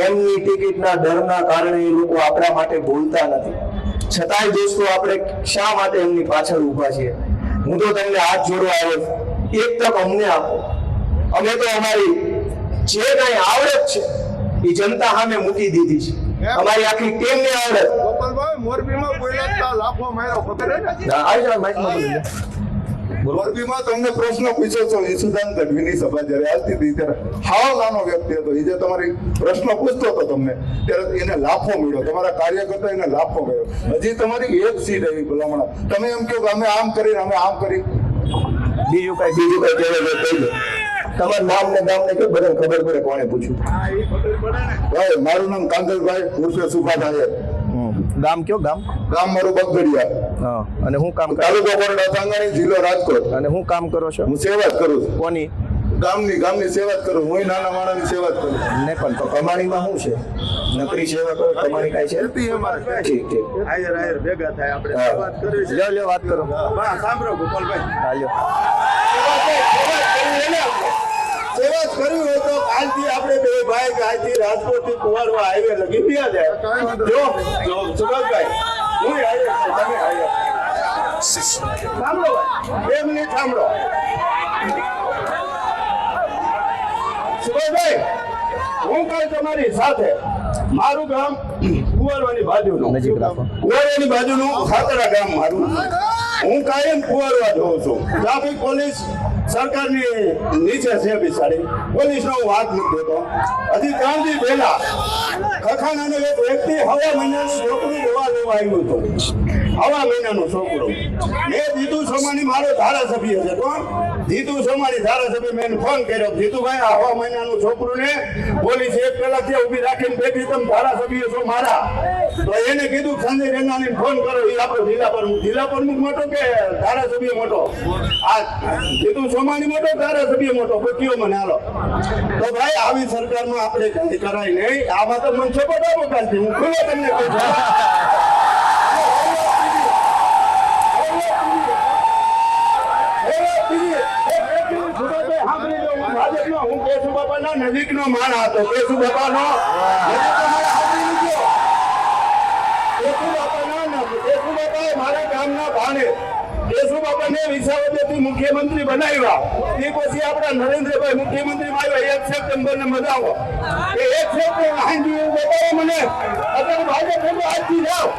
એમની ટિકિટના ડરના કારણે એ લોકો આપણા માટે બોલતા નથી. છતાંય દોસ્તો આપણે શા માટે એમની પાછળ ઊભા છીએ? હું તો તમને હાથ જોડવા આવ્યો, એક તક અમને આપો. અમે તો અમારી જે કઈ આવડત છે એ જનતા સામે મૂકી દીધી છે. અમારી આખી ટીમની આવડત. ગોપાલભાઈ, મોરબીમાં બોલ્યા લાફો માર્યો, ખબર હે ને? આવી જાવ માઇકમાં બોલી લે. મોરબીમાં તમને પ્રશ્ન પૂછ્યો છો, ઈસુદાન ગઢવીની સભા જ્યારે હાલતી હતી ત્યારે હાવ નાનો વ્યક્તિ હતો, એ જે તમારી પ્રશ્ન પૂછતો હતો તમને, ત્યારે એને લાફો મળ્યો, તમારા કાર્યકર્તા એને લાફો મળ્યો. હજી તમારી એક સીટ આવી ભલામણા, તમે એમ કહો કે અમે આમ કરીને અમે આમ કરી. બીજું કઈ કહી દો. તમારું નામ ને ગામ ને કે બધાને ખબર પડે કોણે પૂછ્યું. ભાઈ, મારું નામ કાંગલભાઈ ઉર્ફે સુભાષ. ગામ કયો? ગામ મારું બગદડિયા. હા. અને હું કામ તાલુકો કોરડા સાંગાણી, જિલ્લો રાજકોટ. અને હું કામ કરો છો? હું સેવા જ કરું છું. કોની? ગામની સેવા જ કરું. હું નાના માણસની સેવા જ કરું. ને પણ તો કમાણીમાં શું છે? નકરી સેવા કરો, કમાણી કાંઈ છે? ઠીક. આયર ભેગા થાય, આપણે વાત કરવી છે. લ્યો વાત કરો. સાંભળો ગોપાલભાઈ, હાલ્યો. સેવા જ કરવી હોય તો કાલથી આપણે બે ભાઈ આજથી રાજકોટ થી કુવારવા હાઈવે લગી ગયા જાય. જો સુભાષભાઈ, હું હાઈવે છું, તમે હાઈવે. સાંભળો ભાઈ, 2 મિનિટ સાંભળો. સુભાષભાઈ, હું કાલ તમારી સાથે, મારું ગામ કુવારવાની બાજુનું, નજીક રાખો. કુવારવાની બાજુનું ખાતરા ગામ મારું. હું કાયમ કુવારવા જોઉં છું. ટ્રાફિક પોલીસ સરકારની નીચે છે બિચારી, પોલીસનો હું વાત નથી દેતો. હજી 3 દી પહેલા ખખાણાનો એક વ્યક્તિ હવા મહિનાનું છોકરું લેવા આવ્યું હતું. હવા મહિનાનું છોકરું. મેં જીતુ સોમાણી, મારો ધારાસભ્ય છે. કોણ? જીતુ સોમાણી ધારાસભ્ય. મેં ફોન કર્યો, જીતુભાઈ આ હવા મહિનાનું છોકરું ને પોલીસ 1 કલાકથી ઊભી રાખીને બેઠી, તમે ધારાસભ્ય છો મારા. તો એને કીધું સંજય રેંગાણીને ફોન કરો, એ આપણો જિલ્લા પ્રમુખ મોટો કે ધારાસભ્ય મોટો? આ જીતુ સોમાણી મોટો, ધારાસભ્ય મોટો? કયો મને હાલો. તો ભાઈ આવી સરકારમાં આપણે કઈ કરાય નહીં. આમાં તો મને સપોર્ટ આપો કાલથી, હું ખુલ્લો તમને કહું છું. હું કેશુ બાપાના નજીકનો માણસ હતો. કેશુ બાપાનો મારા ગામના ભાણે. કેશુ બાપાને વિસાવદરથી મુખ્યમંત્રી બનાવ્યા. એ પછી આપણા નરેન્દ્રભાઈ મુખ્યમંત્રી આવ્યા 1 સપ્ટેમ્બરને મજાવો. એ 1 સપ્ટેમ્બર હાંજી બતાવો મને. અત્યારે ભાજપ આજથી જાઓ.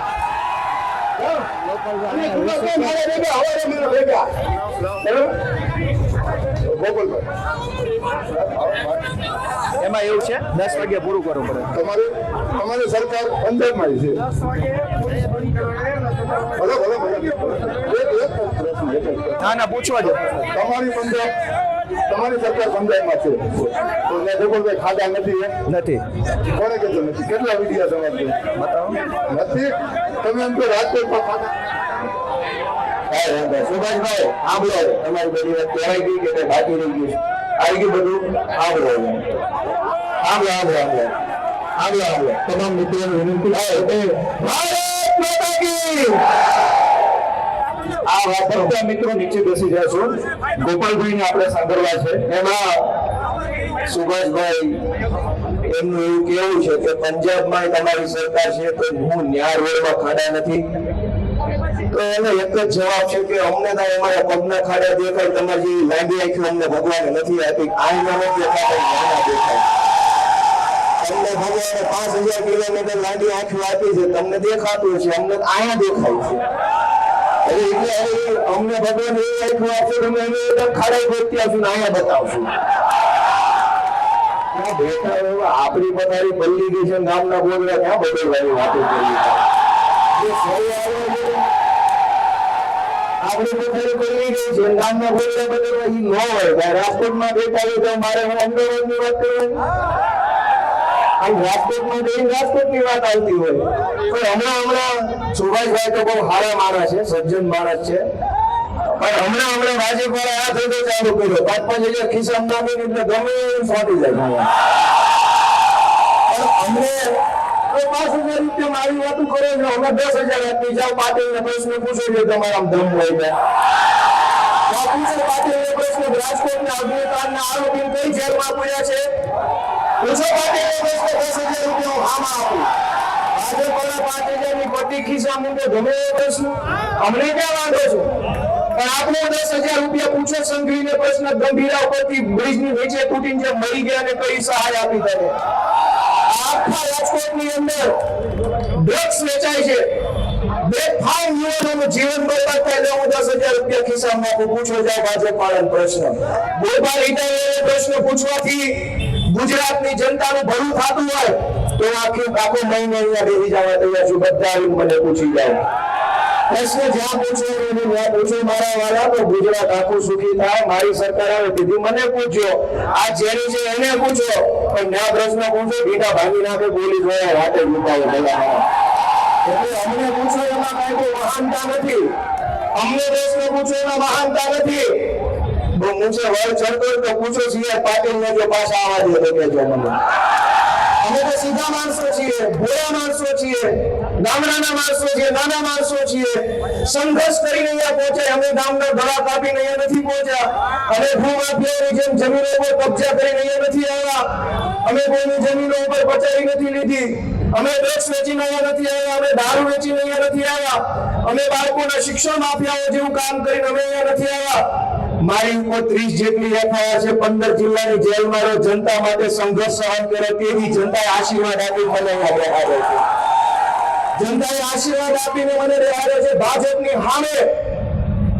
એમાં એવું છે 10 વાગે પૂરું કરવું પડે. તમારી સરકાર 15 માં છે. ના પૂછવા દો. તમારી સરકાર 15 માં છે. તો ગોપાલભાઈ ખાધા નથી? કોને કીધું નથી? કેટલા વિડિયા તમારે બતાવો. નથી? તમે એમ તો રાજકોટમાં ખાધા. સુભાષભાઈ સાંભળો, તમારી બધી વાત કહેવાય ગઈ કે બાકી રહી ગયું આવી ગયું બધું. સાંભળો તમામ મિત્રોને વિનંતી આ બધા મિત્રો નીચે બેસી જશો. ગોપાલભાઈ ને આપણે સાંભળવા છે. એમાં સુભાષભાઈ એમનું એવું કેવું છે કે પંજાબમાં તમારી સરકાર છે તો હું ન્યાય રોડમાં ખાડા નથી. તો એનો એક જ જવાબ છે કે અમને તો અમારા પગના ખાડા દેખાય, તમારી જે લાંબી આંખો અમને ભગવાને નથી આપી. આઈના નથી દેખાય, દેખાય. તમને ભગવાને 5000 કિલોમીટર લાંબી આંખો આપી છે, તમને દેખાતું છે, અમને અહીંયા દેખાય છે. એટલે અમને ભગવાન એવી આંખો આપશે, તમે એને ખાડા ગોતી આવશું ને અહીંયા બતાવશું. આપણી પથારી બદલી ગઈ છે, નામના બોલવા ક્યાં બદલવાની વાતો કરી. આપણે પથારી બદલી ગઈ છે, નામના બોલવા બદલવા એ ન હોય. રાજકોટમાં બેઠા હોય તો મારે હું અમદાવાદની વાત કરવાની, રાજકોટમાં જઈને રાજકોટની વાત આવતી હોય. પણ હમણાં સુભાષભાઈ તો બહુ સારા માણસ છે, સજ્જન માણસ છે. પણ હમણાં ભાજપ વાળા આ ધંધો ચાલુ કર્યો. 5,000 ખિસ્સામાં નાખીને એટલે ગમે એવું ફાટી જાય. અમને 5,000 રૂપિયા મારી વાતું કરો છો, અમે 10,000 આપી જાઓ. પાટીલ ને પ્રશ્ન પૂછો છો તમારા દમ હોય. પૂછો પાટીલને પ્રશ્ન, રાજકોટના અગ્નિકાંડના આરોપીને કઈ જેલમાં પૂર્યા છે? પૂછો પાટીલને પ્રશ્ન, 10,000 રૂપિયા હું આમાં આપું. આજે પેલા 5,000ની પટ્ટી ખિસ્સા મૂકે ગમે એવો પ્રશ્ન, અમને ક્યાં વાંધો છે? પણ આપણે 10,000 રૂપિયા પૂછો સંઘવીને પ્રશ્ન, ગંભીરા ઉપરથી બ્રિજની નીચે તૂટીને જે મરી ગયા અને કઈ સહાય આપી તમે? આખા રાજકોટની અંદર ડ્રગ્સ વેચાય છે, બેફામ યુવાનોનું જીવન બરબાદ થાય એટલે હું 10,000 રૂપિયા ખિસ્સામાં નાખું. પૂછો જાઓ ભાજપ વાળાને પ્રશ્ન. ગોપાલ ઇટાલિયાને પ્રશ્ન પૂછવાથી ગુજરાતની જનતાનું ભલું થતું હોય તો આખો મહિને અહીંયા બેસી જવા તૈયાર છું. બધા આવીને મને પૂછી જાય પ્રશ્ન, જ્યાં પૂછો ત્યાં પૂછો મારા વાળા, તો ગુજરાત આખું સુખી થાય. મારી સરકાર આવે કીધું મને પૂછજો, આ જેની છે એને પૂછો, પણ ના પ્રશ્ન પૂછો બીટા ભાંગી નાખે પોલીસ વાળા રાતે લૂંટાવે બધા. એટલે અમને પૂછો એમાં કઈ કોઈ મહાનતા નથી, અમને પ્રશ્ન પૂછો એમાં મહાનતા નથી. બહુ મૂછે વળ ચડતો તો પૂછો સીઆર પાટીલને જો પાછા આવવા દે તો કહેજો મને. અમે તો સીધા માણસો છીએ, ભોળા માણસો છીએ, ગામડાના માણસો છીએ, નાના માણસો છીએ. સંઘર્ષ કરીને અહીંયા પહોંચ્યા. અમે ગામના ગળા કાપીને અહીંયા નથી પહોંચ્યા. અમે ભૂમાફિયાઓની જેમ જમીનો ઉપર કબજા કરીને અહીંયા નથી આવ્યા. અમે કોઈની જમીનો ઉપર પચાવી નથી લીધી. અમે ડ્રગ્સ વેચીને અહીંયા નથી આવ્યા. અમે દારૂ વેચીને અહીંયા નથી આવ્યા. અમે બાળકોના શિક્ષણ માફિયાઓ જેવું કામ કરીને અમે અહીંયા નથી આવ્યા. મારી ઉપર 30 જેટલી એફઆઈઆર છે, 15 જિલ્લાની જેલમાં રહો, જનતા માટે સંઘર્ષ સહન કરે તેવી જનતાએ આશીર્વાદ આપી મને અહીંયા બેહાડે છે. જનતાએ આશીર્વાદ આપીને મને બેહાડે છે. ભાજપની સામે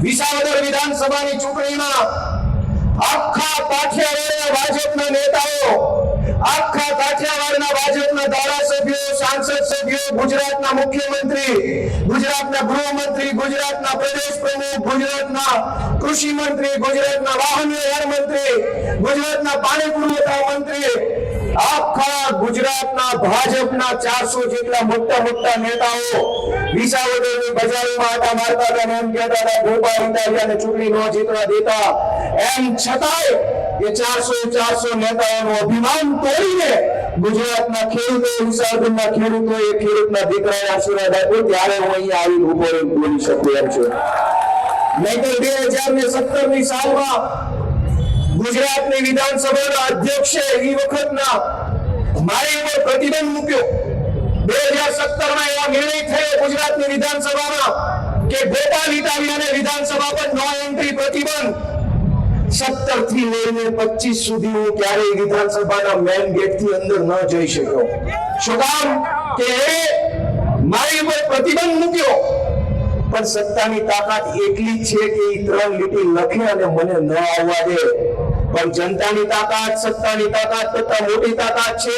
વિસાવદર વિધાનસભાની ચૂંટણીમાં આખા કાઠિયાવાડના ભાજપના નેતાઓ, આખા કાઠિયાવાડના ભાજપના ધારાસભ્યો, સાંસદ સભ્યો, ગુજરાતના મુખ્યમંત્રી, ગુજરાતના ગૃહમંત્રી, ગુજરાતના પ્રદેશ પ્રમુખ, ગુજરાતના કૃષિ મંત્રી, ગુજરાતના વાહન વ્યવહાર મંત્રી, ગુજરાતના પાણી પુરવઠા મંત્રી, આખા ગુજરાતના ભાજપના 400 જેટલા મોટા મોટા નેતાઓ વિસાવદરની બજારોમાં આટા મારતા હતા, એમ કહેતા હતા ગોપાલ ઇટાલિયાને ચૂંટણી ન જીતવા દેતા. એમ છતાંય એ 400 નેતાઓનું અભિમાન તોડીને ગુજરાતના ખેડૂતો, વિસાવદરના ખેડૂતોએ ખેડૂતના દીકરાએ આશીર્વાદ આપ્યો ત્યારે હું અહીંયા આવીને ઉભો રહીને બોલી શકું એમ છું. નહીંતર 2017ની સાલમાં ગુજરાતની વિધાનસભાના અધ્યક્ષે એ વખતના મારી ઉપર પ્રતિબંધ મૂક્યો. 2017માં એવો નિર્ણય થયો ગુજરાતની વિધાનસભામાં કે ગોપાલ ઇટાલિયાને વિધાનસભા પર નો એન્ટ્રી પ્રતિબંધ. 17 થી લઈને 25 સુધી હું ક્યારેય વિધાનસભાના મેઇન ગેટથી અંદર ન જઈ શક્યો. શું કામ? કે મારી ઉપર પ્રતિબંધ મૂક્યો. પણ સત્તાની તાકાત એટલી છે કે એ 3 લીટી લખે અને મને ન આવવા દે. પણ જનતાની તાકાત સત્તાની તાકાત કરતા મોટી તાકાત છે.